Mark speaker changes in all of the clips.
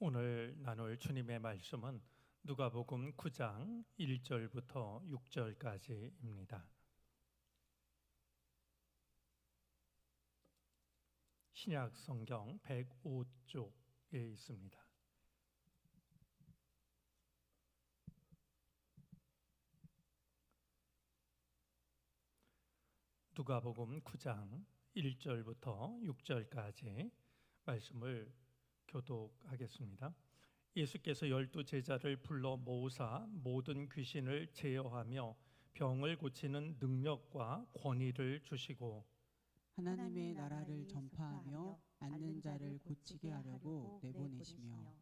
Speaker 1: 오늘 나눌 주님의 말씀은 누가복음 9장 1절부터 6절까지입니다. 신약 성경 105쪽에 있습니다. 누가복음 9장 1절부터 6절까지 말씀을 교독하겠습니다. 예수께서 12 제자를 불러 모으사 모든 귀신을 제어하며 병을 고치는 능력과 권위를 주시고
Speaker 2: 하나님의 나라를 전파하며 앓는 자를 고치게 하려고 내보내시며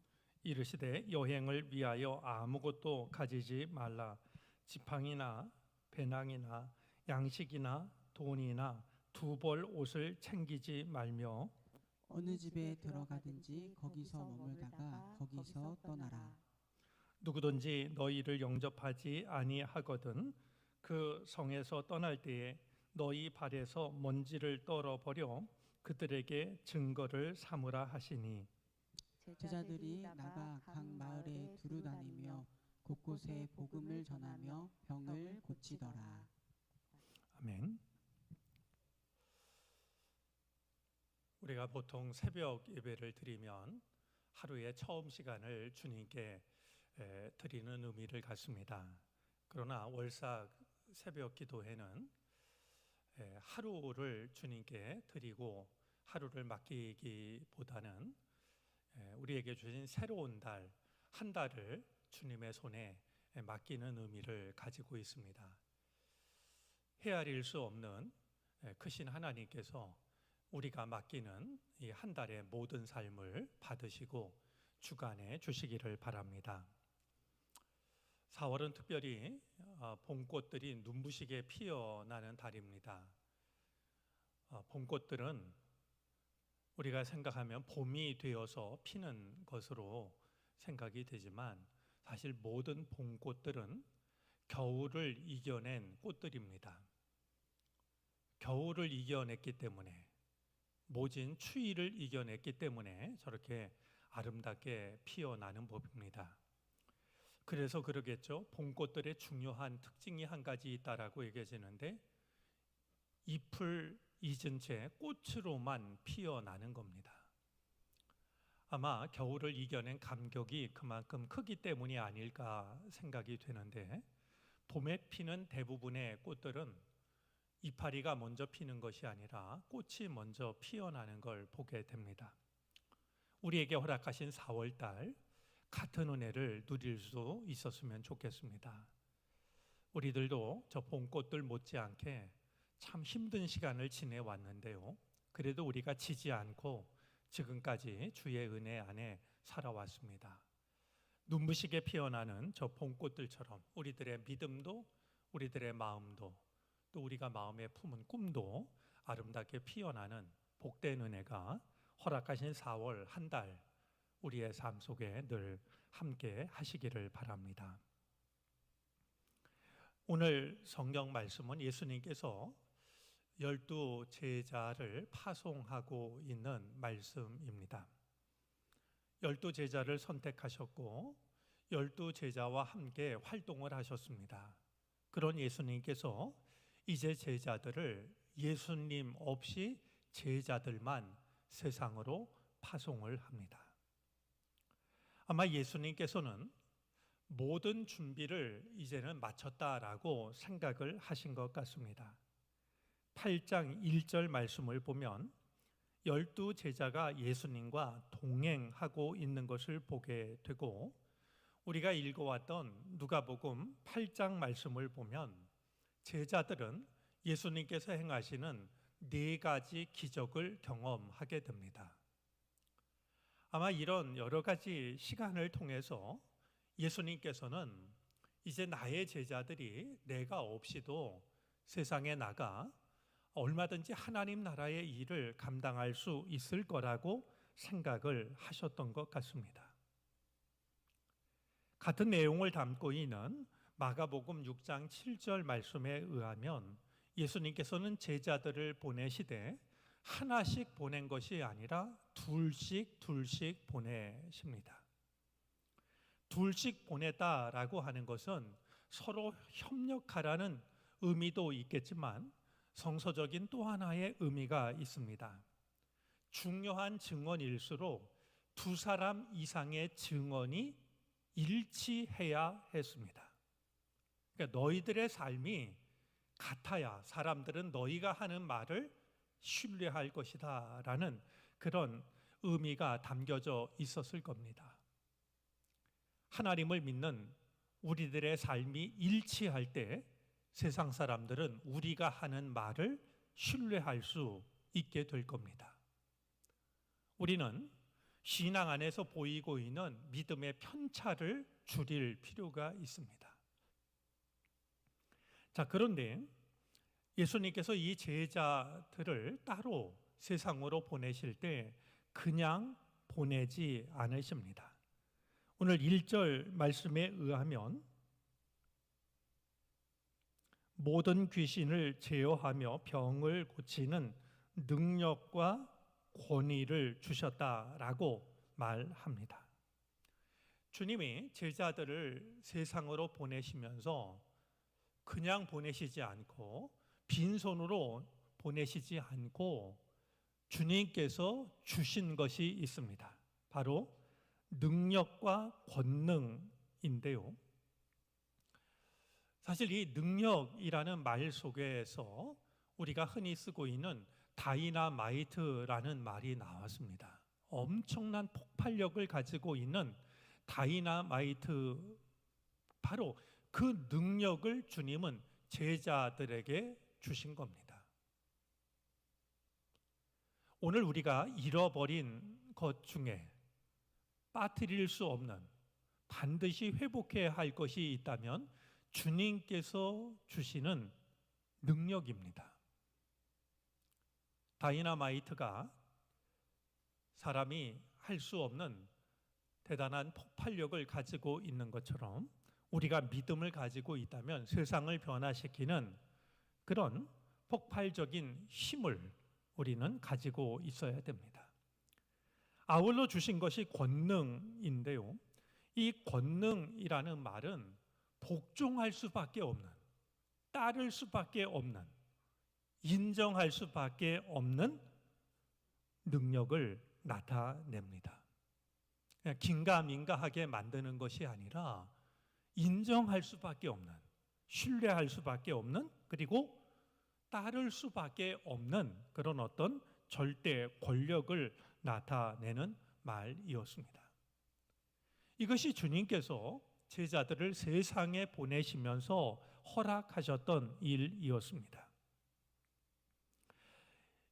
Speaker 1: 이르시되 여행을 위하여 아무것도 가지지 말라. 지팡이나 배낭이나 양식이나 돈이나 두 벌 옷을 챙기지 말며
Speaker 2: 어느 집에 들어가든지 거기서 머물다가 거기서 떠나라.
Speaker 1: 누구든지 너희를 영접하지 아니하거든 그 성에서 떠날 때에 너희 발에서 먼지를 떨어버려 그들에게 증거를 삼으라 하시니
Speaker 2: 제자들이 나가 각 마을에 두루 다니며 곳곳에 복음을 전하며 병을 고치더라.
Speaker 1: 아멘. 우리가 보통 새벽 예배를 드리면 하루의 처음 시간을 주님께 드리는 의미를 갖습니다. 그러나 월삭 새벽 기도회는 하루를 주님께 드리고 하루를 맡기기보다는 우리에게 주신 새로운 달, 한 달을 주님의 손에 맡기는 의미를 가지고 있습니다. 헤아릴 수 없는 크신 하나님께서 우리가 맡기는 이 한 달의 모든 삶을 받으시고 주관해 주시기를 바랍니다. 4월은 특별히 봄꽃들이 눈부시게 피어나는 달입니다. 봄꽃들은 우리가 생각하면 봄이 되어서 피는 것으로 생각이 되지만 사실 모든 봄꽃들은 겨울을 이겨낸 꽃들입니다. 겨울을 이겨냈기 때문에 모진 추위를 이겨냈기 때문에 저렇게 아름답게 피어나는 법입니다. 그래서 그러겠죠. 봄꽃들의 중요한 특징이 한 가지 있다라고 얘기해지는데 잎을 잊은 채 꽃으로만 피어나는 겁니다. 아마 겨울을 이겨낸 감격이 그만큼 크기 때문이 아닐까 생각이 되는데 봄에 피는 대부분의 꽃들은 이파리가 먼저 피는 것이 아니라 꽃이 먼저 피어나는 걸 보게 됩니다. 우리에게 허락하신 4월달 같은 은혜를 누릴 수 있었으면 좋겠습니다. 우리들도 저 봄꽃들 못지않게 참 힘든 시간을 지내왔는데요. 그래도 우리가 지지 않고 지금까지 주의 은혜 안에 살아왔습니다. 눈부시게 피어나는 저 봄꽃들처럼 우리들의 믿음도 우리들의 마음도 또 우리가 마음에 품은 꿈도 아름답게 피어나는 복된 은혜가 허락하신 4월 한 달 우리의 삶 속에 늘 함께 하시기를 바랍니다. 오늘 성경 말씀은 예수님께서 12 제자를 파송하고 있는 말씀입니다. 12 제자를 선택하셨고 12 제자와 함께 활동을 하셨습니다. 그런 예수님께서 이제 제자들을 예수님 없이 제자들만 세상으로 파송을 합니다. 아마 예수님께서는 모든 준비를 이제는 마쳤다라고 생각을 하신 것 같습니다. 8장 1절 말씀을 보면 12 제자가 예수님과 동행하고 있는 것을 보게 되고 우리가 읽어왔던 누가복음 8장 말씀을 보면 제자들은 예수님께서 행하시는 4가지 기적을 경험하게 됩니다. 아마 이런 여러 가지 시간을 통해서 예수님께서는 이제 나의 제자들이 내가 없이도 세상에 나가 얼마든지 하나님 나라의 일을 감당할 수 있을 거라고 생각을 하셨던 것 같습니다. 같은 내용을 담고 있는 마가복음 6장 7절 말씀에 의하면 예수님께서는 제자들을 보내시되 하나씩 보낸 것이 아니라 둘씩 보내십니다. 둘씩 보냈다라고 하는 것은 서로 협력하라는 의미도 있겠지만 성서적인 또 하나의 의미가 있습니다. 중요한 증언일수록 두 사람 이상의 증언이 일치해야 했습니다. 그러니까 너희들의 삶이 같아야 사람들은 너희가 하는 말을 신뢰할 것이다 라는 그런 의미가 담겨져 있었을 겁니다. 하나님을 믿는 우리들의 삶이 일치할 때 세상 사람들은 우리가 하는 말을 신뢰할 수 있게 될 겁니다. 우리는 신앙 안에서 보이고 있는 믿음의 편차를 줄일 필요가 있습니다. 자, 그런데 예수님께서 이 제자들을 따로 세상으로 보내실 때 그냥 보내지 않으십니다. 오늘 1절 말씀에 의하면 모든 귀신을 제어하며 병을 고치는 능력과 권위를 주셨다라고 말합니다. 주님이 제자들을 세상으로 보내시면서 그냥 보내시지 않고 빈손으로 보내시지 않고 주님께서 주신 것이 있습니다. 바로 능력과 권능인데요. 사실 이 능력이라는 말 속에서 우리가 흔히 쓰고 있는 다이나마이트라는 말이 나왔습니다. 엄청난 폭발력을 가지고 있는 다이나마이트, 바로 그 능력을 주님은 제자들에게 주신 겁니다. 오늘 우리가 잃어버린 것 중에 빠뜨릴 수 없는, 반드시 회복해야 할 것이 있다면 주님께서 주시는 능력입니다. 다이나마이트가 사람이 할 수 없는 대단한 폭발력을 가지고 있는 것처럼 우리가 믿음을 가지고 있다면 세상을 변화시키는 그런 폭발적인 힘을 우리는 가지고 있어야 됩니다. 아울러 주신 것이 권능인데요. 이 권능이라는 말은 복종할 수밖에 없는, 따를 수밖에 없는, 인정할 수밖에 없는 능력을 나타냅니다. 그냥 긴가민가하게 만드는 것이 아니라 인정할 수밖에 없는, 신뢰할 수밖에 없는, 그리고 따를 수밖에 없는 그런 어떤 절대 권력을 나타내는 말이었습니다. 이것이 주님께서 제자들을 세상에 보내시면서 허락하셨던 일이었습니다.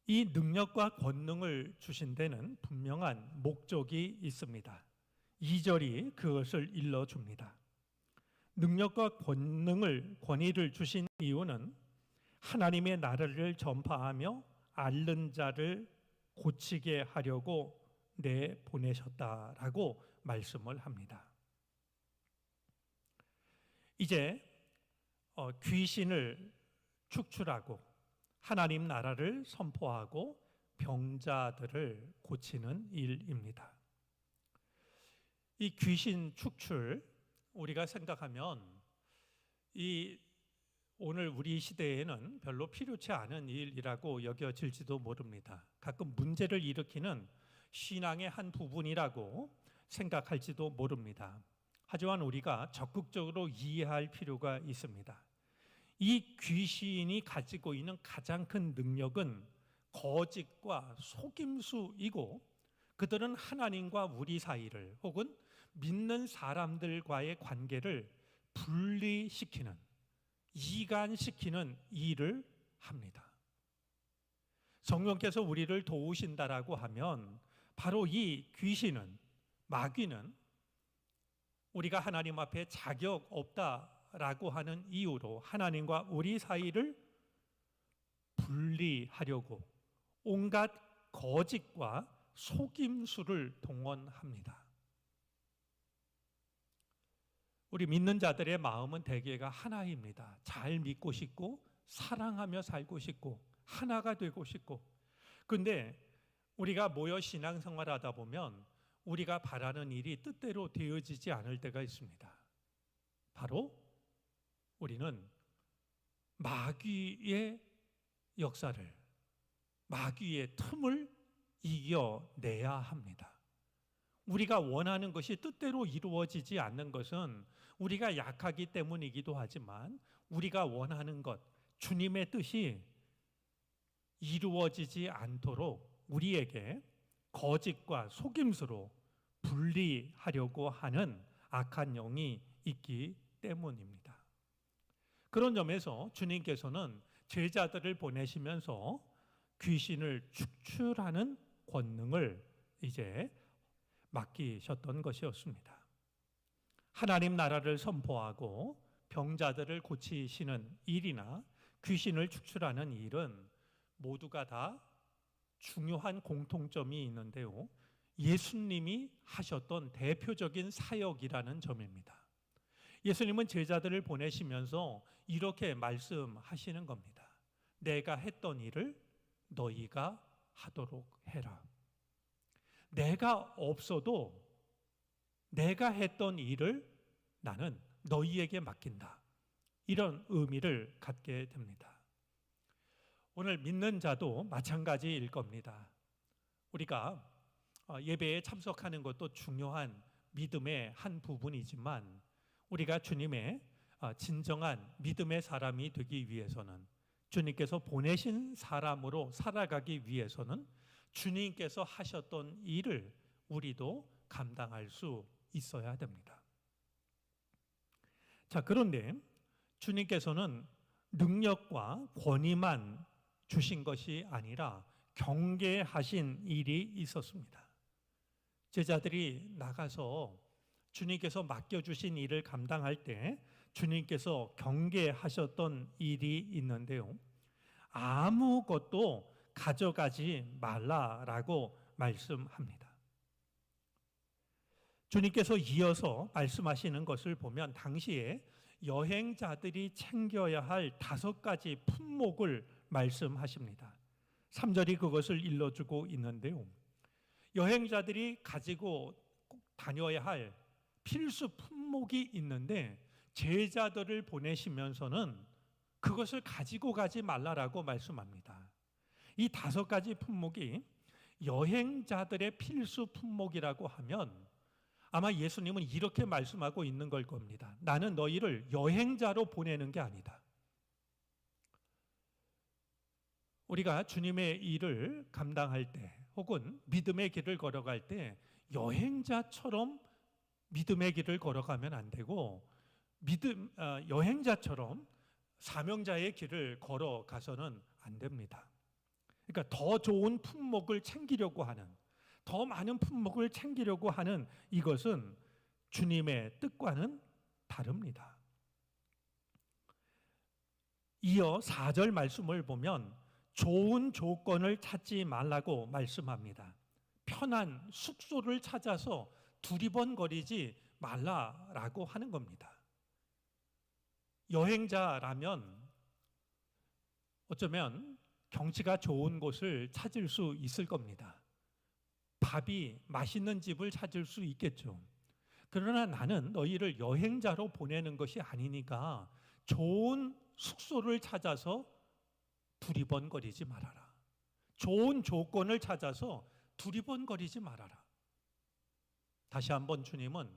Speaker 1: 이 능력과 권능을 주신 데는 분명한 목적이 있습니다. 2절이 그것을 일러줍니다. 능력과 권위를 주신 이유는 하나님의 나라를 전파하며 앓는 자를 고치게 하려고 내보내셨다라고 말씀을 합니다. 이제 귀신을 축출하고 하나님 나라를 선포하고 병자들을 고치는 일입니다. 이 귀신 축출, 우리가 생각하면 이 오늘 우리 시대에는 별로 필요치 않은 일이라고 여겨질지도 모릅니다. 가끔 문제를 일으키는 신앙의 한 부분이라고 생각할지도 모릅니다. 하지만 우리가 적극적으로 이해할 필요가 있습니다. 이 귀신이 가지고 있는 가장 큰 능력은 거짓과 속임수이고, 그들은 하나님과 우리 사이를, 혹은 믿는 사람들과의 관계를 분리시키는, 이간시키는 일을 합니다. 성령께서 우리를 도우신다라고 하면 바로 이 귀신은, 마귀는 우리가 하나님 앞에 자격 없다라고 하는 이유로 하나님과 우리 사이를 분리하려고 온갖 거짓과 속임수를 동원합니다. 우리 믿는 자들의 마음은 대개가 하나입니다. 잘 믿고 싶고 사랑하며 살고 싶고 하나가 되고 싶고. 그런데 우리가 모여 신앙생활하다 보면 우리가 바라는 일이 뜻대로 되어지지 않을 때가 있습니다. 바로 우리는 마귀의 역사를, 마귀의 틈을 이겨내야 합니다. 우리가 원하는 것이 뜻대로 이루어지지 않는 것은 우리가 약하기 때문이기도 하지만, 우리가 원하는 것, 주님의 뜻이 이루어지지 않도록 우리에게 거짓과 속임수로 분리하려고 하는 악한 영이 있기 때문입니다. 그런 점에서 주님께서는 제자들을 보내시면서 귀신을 축출하는 권능을 이제 맡기셨던 것이었습니다. 하나님 나라를 선포하고 병자들을 고치시는 일이나 귀신을 축출하는 일은 모두가 다 중요한 공통점이 있는데요, 예수님이 하셨던 대표적인 사역이라는 점입니다. 예수님은 제자들을 보내시면서 이렇게 말씀하시는 겁니다. 내가 했던 일을 너희가 하도록 해라. 내가 없어도 내가 했던 일을 나는 너희에게 맡긴다. 이런 의미를 갖게 됩니다. 오늘 믿는 자도 마찬가지일 겁니다. 우리가 예배에 참석하는 것도 중요한 믿음의 한 부분이지만, 우리가 주님의 진정한 믿음의 사람이 되기 위해서는, 주님께서 보내신 사람으로 살아가기 위해서는 주님께서 하셨던 일을 우리도 감당할 수 있어야 됩니다. 자, 그런데 주님께서는 능력과 권위만 주신 것이 아니라 경계하신 일이 있었습니다. 제자들이 나가서 주님께서 맡겨주신 일을 감당할 때 주님께서 경계하셨던 일이 있는데요, 아무것도 가져가지 말라라고 말씀합니다. 주님께서 이어서 말씀하시는 것을 보면 당시에 여행자들이 챙겨야 할 5가지 품목을 말씀하십니다. 3절이 그것을 일러주고 있는데요, 여행자들이 가지고 다녀야 할 필수 품목이 있는데 제자들을 보내시면서는 그것을 가지고 가지 말라라고 말씀합니다. 이 5가지 품목이 여행자들의 필수 품목이라고 하면 아마 예수님은 이렇게 말씀하고 있는 걸 겁니다. 나는 너희를 여행자로 보내는 게 아니다. 우리가 주님의 일을 감당할 때 혹은 믿음의 길을 걸어갈 때 여행자처럼 믿음의 길을 걸어가면 안 되고, 여행자처럼 사명자의 길을 걸어가서는 안 됩니다. 그러니까 더 좋은 품목을 챙기려고 하는, 더 많은 품목을 챙기려고 하는 이것은 주님의 뜻과는 다릅니다. 이어 4절 말씀을 보면 좋은 조건을 찾지 말라고 말씀합니다. 편한 숙소를 찾아서 두리번거리지 말라라고 하는 겁니다. 여행자라면 어쩌면 경치가 좋은 곳을 찾을 수 있을 겁니다. 밥이 맛있는 집을 찾을 수 있겠죠. 그러나 나는 너희를 여행자로 보내는 것이 아니니까 좋은 숙소를 찾아서 두리번거리지 말아라. 좋은 조건을 찾아서 두리번거리지 말아라. 다시 한번 주님은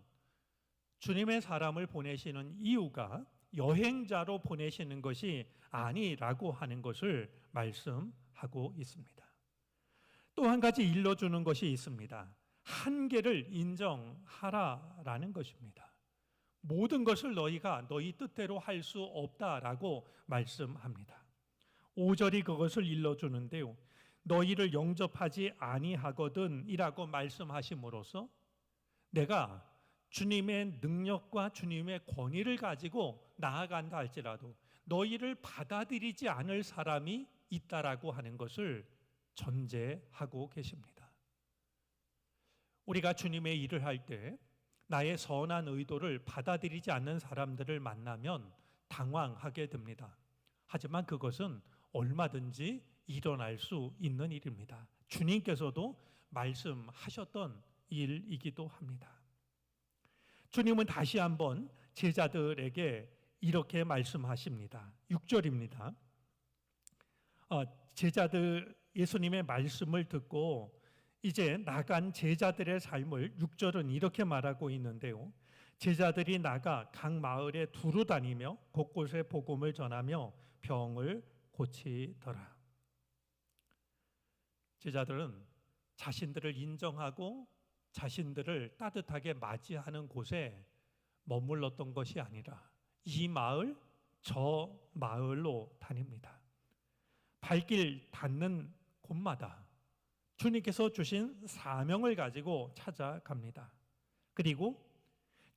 Speaker 1: 주님의 사람을 보내시는 이유가 여행자로 보내시는 것이 아니라고 하는 것을 말씀하고 있습니다. 또 한 가지 일러주는 것이 있습니다. 한계를 인정하라라는 것입니다. 모든 것을 너희가 너희 뜻대로 할 수 없다라고 말씀합니다. 5절이 그것을 일러주는데요, 너희를 영접하지 아니하거든 이라고 말씀하심으로써 내가 주님의 능력과 주님의 권위를 가지고 나아간다 할지라도 너희를 받아들이지 않을 사람이 있다라고 하는 것을 전제하고 계십니다. 우리가 주님의 일을 할 때 나의 선한 의도를 받아들이지 않는 사람들을 만나면 당황하게 됩니다. 하지만 그것은 얼마든지 일어날 수 있는 일입니다. 주님께서도 말씀하셨던 일이기도 합니다. 주님은 다시 한번 제자들에게 이렇게 말씀하십니다. 6절입니다. 제자들 예수님의 말씀을 듣고 이제 나간 제자들의 삶을 6절은 이렇게 말하고 있는데요. 제자들이 나가 각 마을에 두루 다니며 곳곳에 복음을 전하며 병을 고치더라. 제자들은 자신들을 인정하고 자신들을 따뜻하게 맞이하는 곳에 머물렀던 것이 아니라 이 마을 저 마을로 다닙니다. 발길 닿는 곳마다 주님께서 주신 사명을 가지고 찾아갑니다. 그리고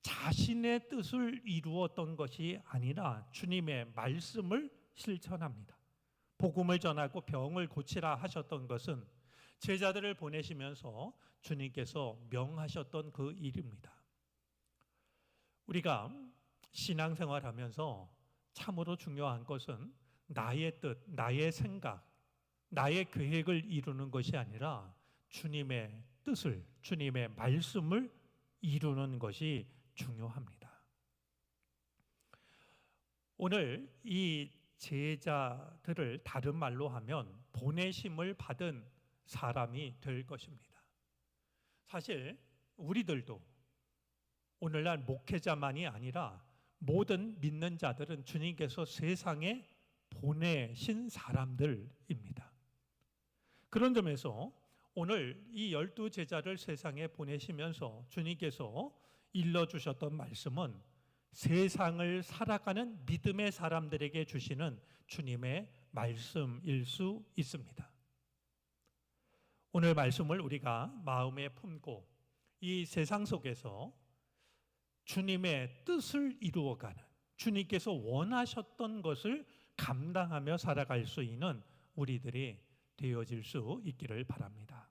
Speaker 1: 자신의 뜻을 이루었던 것이 아니라 주님의 말씀을 실천합니다. 복음을 전하고 병을 고치라 하셨던 것은 제자들을 보내시면서 주님께서 명하셨던 그 일입니다. 우리가 신앙생활하면서 참으로 중요한 것은 나의 뜻, 나의 생각, 나의 계획을 이루는 것이 아니라 주님의 뜻을, 주님의 말씀을 이루는 것이 중요합니다. 오늘 이 제자들을 다른 말로 하면 보내심을 받은 사람이 될 것입니다. 사실 우리들도 오늘날 목회자만이 아니라 모든 믿는 자들은 주님께서 세상에 보내신 사람들입니다. 그런 점에서 오늘 이 12제자를 세상에 보내시면서 주님께서 일러주셨던 말씀은 세상을 살아가는 믿음의 사람들에게 주시는 주님의 말씀일 수 있습니다. 오늘 말씀을 우리가 마음에 품고 이 세상 속에서 주님의 뜻을 이루어가는, 주님께서 원하셨던 것을 감당하며 살아갈 수 있는 우리들이 되어질 수 있기를 바랍니다.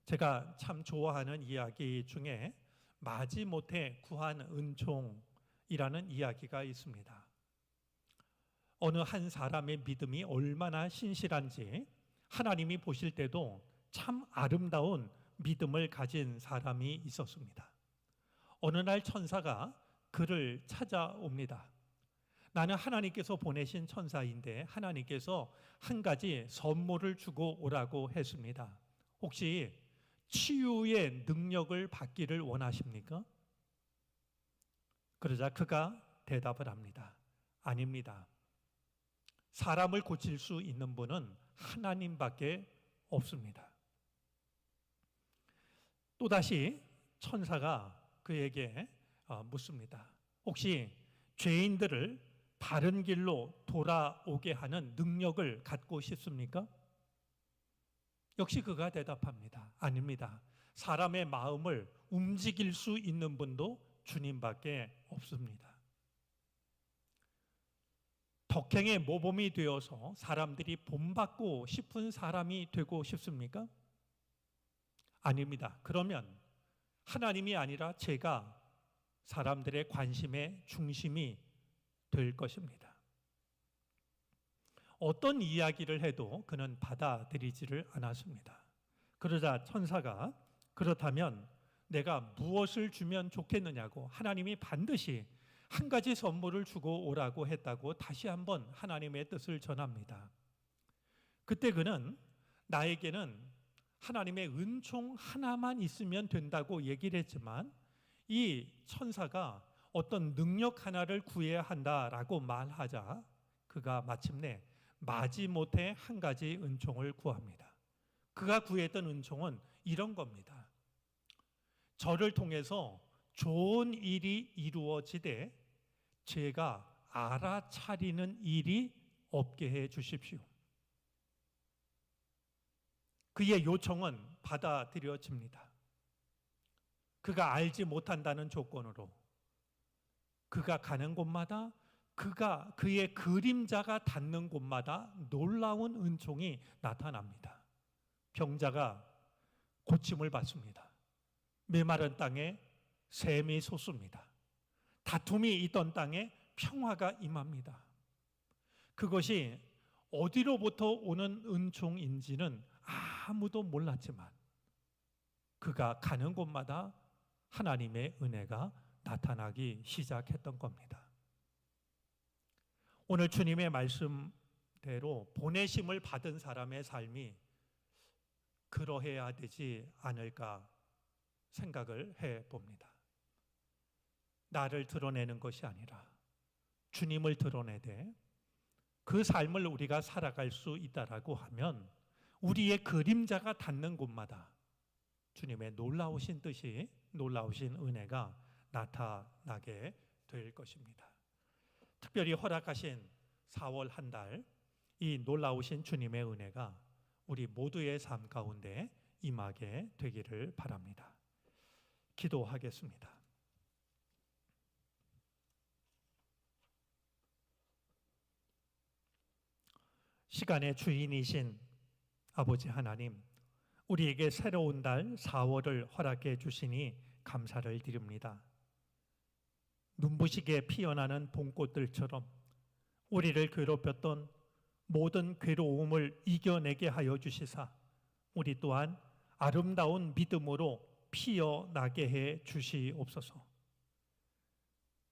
Speaker 1: 제가 참 좋아하는 이야기 중에 마지못해 구한 은총이라는 이야기가 있습니다. 어느 한 사람의 믿음이 얼마나 신실한지 하나님이 보실 때도 참 아름다운 믿음을 가진 사람이 있었습니다. 어느 날 천사가 그를 찾아옵니다. 나는 하나님께서 보내신 천사인데 하나님께서 한 가지 선물을 주고 오라고 했습니다. 혹시 치유의 능력을 받기를 원하십니까? 그러자 그가 대답을 합니다. 아닙니다. 사람을 고칠 수 있는 분은 하나님밖에 없습니다. 또다시 천사가 그에게 묻습니다. 혹시 죄인들을 바른 길로 돌아오게 하는 능력을 갖고 싶습니까? 역시 그가 대답합니다. 아닙니다. 사람의 마음을 움직일 수 있는 분도 주님밖에 없습니다. 덕행의 모범이 되어서 사람들이 본받고 싶은 사람이 되고 싶습니까? 아닙니다. 그러면 하나님이 아니라 제가 사람들의 관심의 중심이 될 것입니다. 어떤 이야기를 해도 그는 받아들이지를 않았습니다. 그러자 천사가 그렇다면 내가 무엇을 주면 좋겠느냐고 하나님이 반드시 한 가지 선물을 주고 오라고 했다고 다시 한번 하나님의 뜻을 전합니다. 그때 그는 나에게는 하나님의 은총 하나만 있으면 된다고 얘기를 했지만 이 천사가 어떤 능력 하나를 구해야 한다라고 말하자 그가 마침내 마지못해 한 가지 은총을 구합니다. 그가 구했던 은총은 이런 겁니다. 저를 통해서 좋은 일이 이루어지되 제가 알아차리는 일이 없게 해 주십시오. 그의 요청은 받아들여집니다. 그가 알지 못한다는 조건으로 그가 가는 곳마다 그의 그림자가 닿는 곳마다 놀라운 은총이 나타납니다. 병자가 고침을 받습니다. 메마른 땅에 샘이 솟습니다. 다툼이 있던 땅에 평화가 임합니다. 그것이 어디로부터 오는 은총인지는 아무도 몰랐지만 그가 가는 곳마다 하나님의 은혜가 나타나기 시작했던 겁니다. 오늘 주님의 말씀대로 보내심을 받은 사람의 삶이 그러해야 되지 않을까 생각을 해봅니다. 나를 드러내는 것이 아니라 주님을 드러내되 그 삶을 우리가 살아갈 수 있다라고 하면 우리의 그림자가 닿는 곳마다 주님의 놀라우신 뜻이, 놀라우신 은혜가 나타나게 될 것입니다. 특별히 허락하신 4월 한 달, 이 놀라우신 주님의 은혜가 우리 모두의 삶 가운데 임하게 되기를 바랍니다. 기도하겠습니다. 시간의 주인이신 아버지 하나님, 우리에게 새로운 달 4월을 허락해 주시니 감사를 드립니다. 눈부시게 피어나는 봄꽃들처럼 우리를 괴롭혔던 모든 괴로움을 이겨내게 하여 주시사 우리 또한 아름다운 믿음으로 피어나게 해 주시옵소서.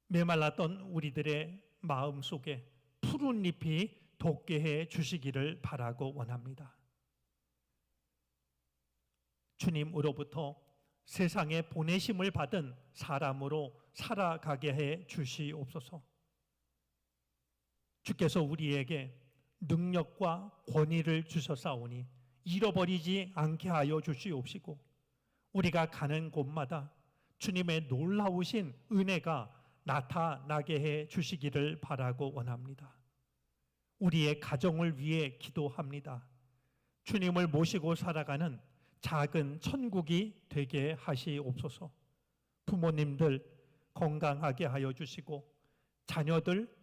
Speaker 1: 메말랐던 우리들의 마음 속에 푸른 잎이 돋게 해 주시기를 바라고 원합니다. 주님으로부터 세상에 보내심을 받은 사람으로 살아가게 해 주시옵소서. 주께서 우리에게 능력과 권위를 주셨사오니 잃어버리지 않게 하여 주시옵시고 우리가 가는 곳마다 주님의 놀라우신 은혜가 나타나게 해 주시기를 바라고 원합니다. 우리의 가정을 위해 기도합니다. 주님을 모시고 살아가는 작은 천국이 되게 하시옵소서. 부모님들 건강하게 하여 주시고 자녀들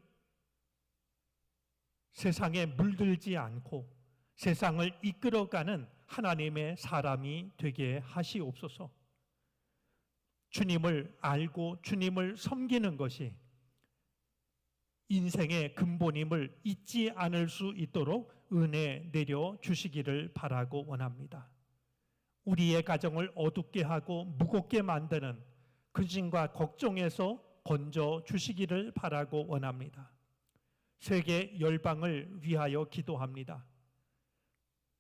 Speaker 1: 세상에 물들지 않고 세상을 이끌어가는 하나님의 사람이 되게 하시옵소서. 주님을 알고 주님을 섬기는 것이 인생의 근본임을 잊지 않을 수 있도록 은혜 내려 주시기를 바라고 원합니다. 우리의 가정을 어둡게 하고 무겁게 만드는 근심과 걱정에서 건져 주시기를 바라고 원합니다. 세계 열방을 위하여 기도합니다.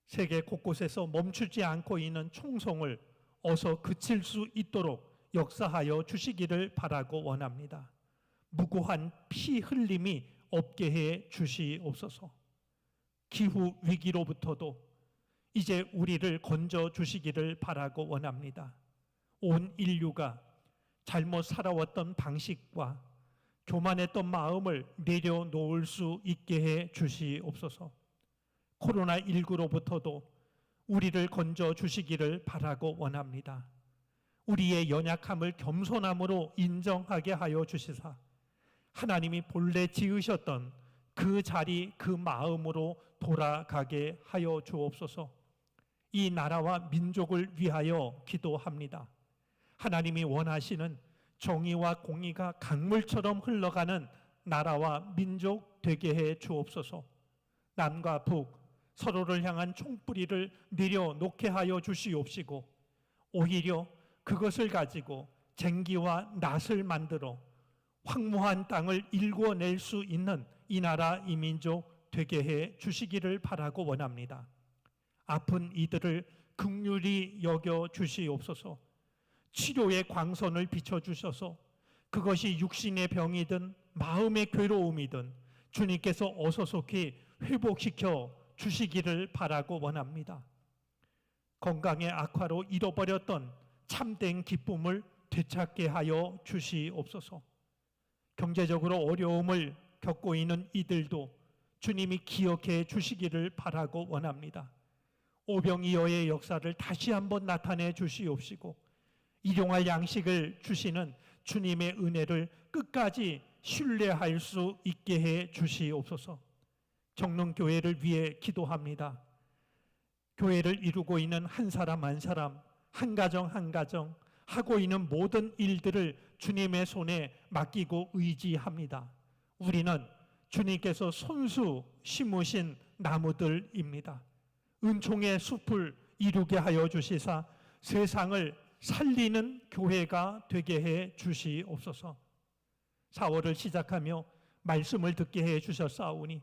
Speaker 1: 세계 곳곳에서 멈추지 않고 있는 총성을 어서 그칠 수 있도록 역사하여 주시기를 바라고 원합니다. 무고한 피 흘림이 없게 해 주시옵소서. 기후 위기로부터도 이제 우리를 건져 주시기를 바라고 원합니다. 온 인류가 잘못 살아왔던 방식과 교만했던 마음을 내려놓을 수 있게 해 주시옵소서. 코로나19로부터도 우리를 건져 주시기를 바라고 원합니다. 우리의 연약함을 겸손함으로 인정하게 하여 주시사 하나님이 본래 지으셨던 그 자리 그 마음으로 돌아가게 하여 주옵소서. 이 나라와 민족을 위하여 기도합니다. 하나님이 원하시는 정의와 공의가 강물처럼 흘러가는 나라와 민족 되게 해 주옵소서. 남과 북 서로를 향한 총뿌리를 내려놓게 하여 주시옵시고 오히려 그것을 가지고 쟁기와 낫을 만들어 황무한 땅을 일궈낼 수 있는 이 나라 이 민족 되게 해 주시기를 바라고 원합니다. 아픈 이들을 긍휼히 여겨 주시옵소서. 치료의 광선을 비춰주셔서 그것이 육신의 병이든 마음의 괴로움이든 주님께서 어서 속히 회복시켜 주시기를 바라고 원합니다. 건강의 악화로 잃어버렸던 참된 기쁨을 되찾게 하여 주시옵소서. 경제적으로 어려움을 겪고 있는 이들도 주님이 기억해 주시기를 바라고 원합니다. 오병이어의 역사를 다시 한번 나타내 주시옵시고 일용할 양식을 주시는 주님의 은혜를 끝까지 신뢰할 수 있게 해 주시옵소서. 정릉교회를 위해 기도합니다. 교회를 이루고 있는 한 사람 한 사람, 한 가정 한 가정, 하고 있는 모든 일들을 주님의 손에 맡기고 의지합니다. 우리는 주님께서 손수 심으신 나무들입니다. 은총의 숲을 이루게 하여 주시사 세상을 살리는 교회가 되게 해 주시옵소서. 4월을 시작하며 말씀을 듣게 해 주셨사오니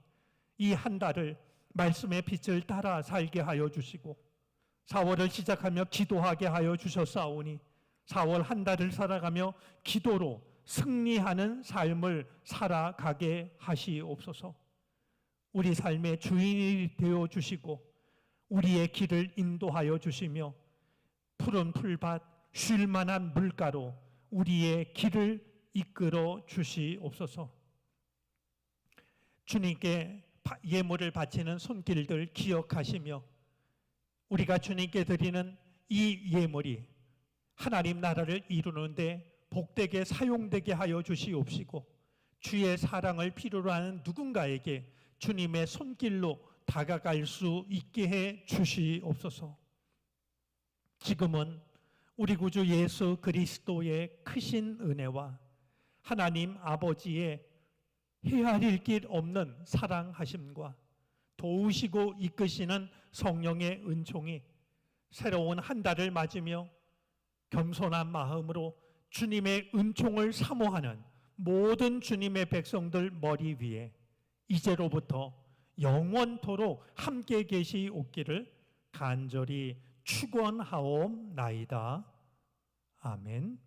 Speaker 1: 이 한 달을 말씀의 빛을 따라 살게 하여 주시고 4월을 시작하며 기도하게 하여 주셨사오니 4월 한 달을 살아가며 기도로 승리하는 삶을 살아가게 하시옵소서. 우리 삶의 주인이 되어 주시고 우리의 길을 인도하여 주시며 푸른 풀밭 쉴 만한 물가로 우리의 길을 이끌어 주시옵소서. 주님께 예물을 바치는 손길들 기억하시며 우리가 주님께 드리는 이 예물이 하나님 나라를 이루는데 복되게 사용되게 하여 주시옵시고 주의 사랑을 필요로 하는 누군가에게 주님의 손길로 다가갈 수 있게 해 주시옵소서. 지금은 우리 구주 예수 그리스도의 크신 은혜와 하나님 아버지의 헤아릴 길 없는 사랑하심과 도우시고 이끄시는 성령의 은총이 새로운 한 달을 맞으며 겸손한 마음으로 주님의 은총을 사모하는 모든 주님의 백성들 머리 위에 이제로부터 영원토록 함께 계시옵기를 간절히 축원하옵나이다. 아멘.